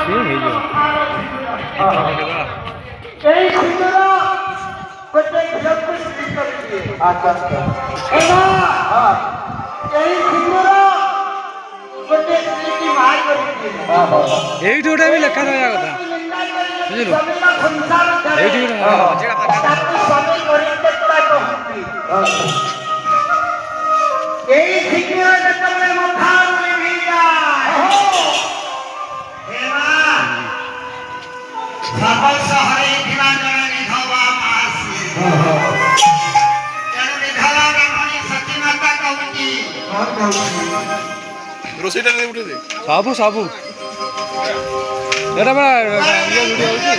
ସିଏ ହେଇଯିବ। এই সুন্দর ଗୋଟେ ଝିଅକୁ ସ୍ତ୍ରୀ କରିଦିଏ। ଆଚ୍ଛା ଆଚ୍ଛା এই ସୁନ୍ଦର ଗୋଟେ ସ୍ତ୍ରୀକି ମାର କରିଦିଏ। ଏଇଠି ଗୋଟେ ବି ଲେଖା ରହିବା କଥା ବୁଝିଲୁ। ଏଇଠି ବି ରହିବା କଥା। ତାକୁ ସ୍ୱାମୀ ପରିତ୍ୟକ୍ତା କହନ୍ତି। এই ভিডিও যেତେବେଳେ ମଥା ଲିଭିଯାଏ ସବଳ ସହରେ ଥିବା ଜଣେ ବିଧବା ମାସି ତେଣୁ ବିଧବା ବ୍ରାହ୍ମଣୀ ସତୀମାତା କହୁଛି ରୋଷେଇଟା ନେଇ ଉଠେଇ ଦେ ସବୁ ସବୁ ଏଟା ବା ଇଏ ଭିଡ଼ିଓ ହଉଛି।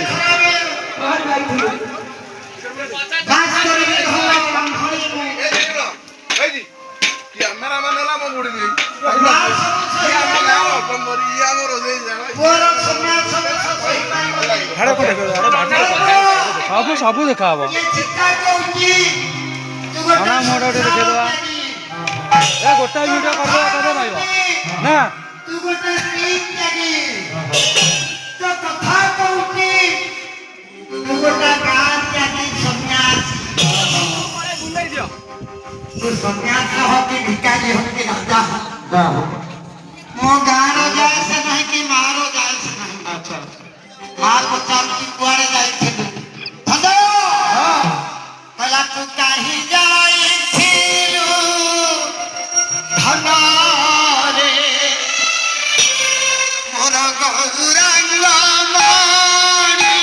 ସବୁ ସବୁ ଦେଖା ହବ। ଖାନା ମୋଡ଼ ଗୋଟେ ଦେଖେଇଦବା। ଏ ଗୋଟାଏ ଭିଡ଼ିଓ କରିଦେବା କେବେ ପାଇବ ନା। ସନ୍ନ୍ୟାସ ହକି ଭିକାରୀ ହକି ରାଜା ମୋ ଗାଁର ଯାଏସ ନାହିଁ କି ମାର ଯାଏସ ନାହିଁ। ଆଚ୍ଛା ମା ପଚାରୁଛି କୁଆଡ଼େ ଯାଇଥିଲୁ? କହିଲା ତୁ କାହିଁ ଯାଇଥିଲୁ ଧନରେ ମୋର ଗୌରାଙ୍ଗ ମଣି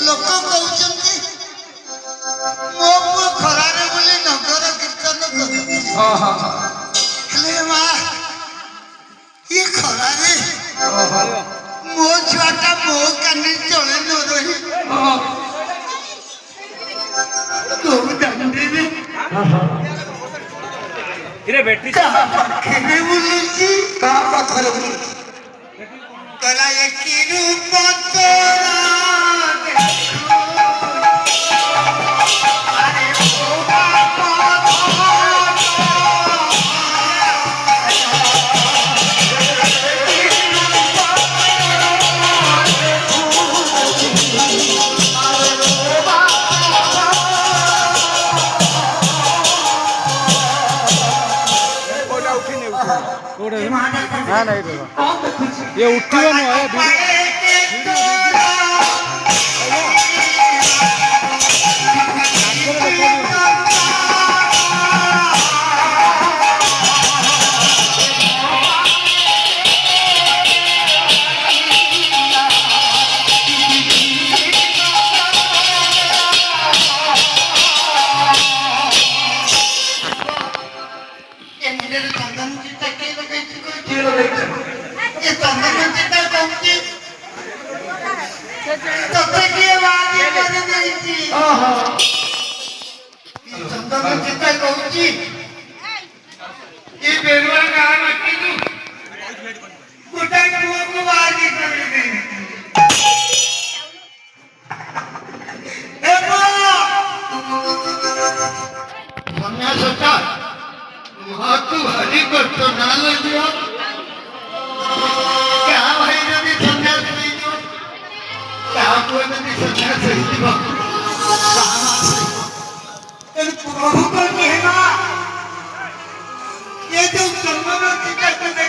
ଲୋକ କହୁଛନ୍ତି ମୋ ପୁଅ ଖରାରେ ବୋଲି ନଗର କୀର୍ତ୍ତନ କରୁଛି। ହେଲେ ମା ଇଏ ଖରାରେ ମୋ ଛୁଆଟା ମୋ କାନେ ଚଳେ ନ ରହି କୋଉ ଦାଣ୍ଡରେ ପାଖରେ ବୁଲୁଛି। କାହା ପାଖରେ ବୁଲୁଛି? କହିଲା ଏ କି ରୂପ ତୋର ନା ନା ଇଏ ଉଠିବ ନୁହଁ ये जो चंदन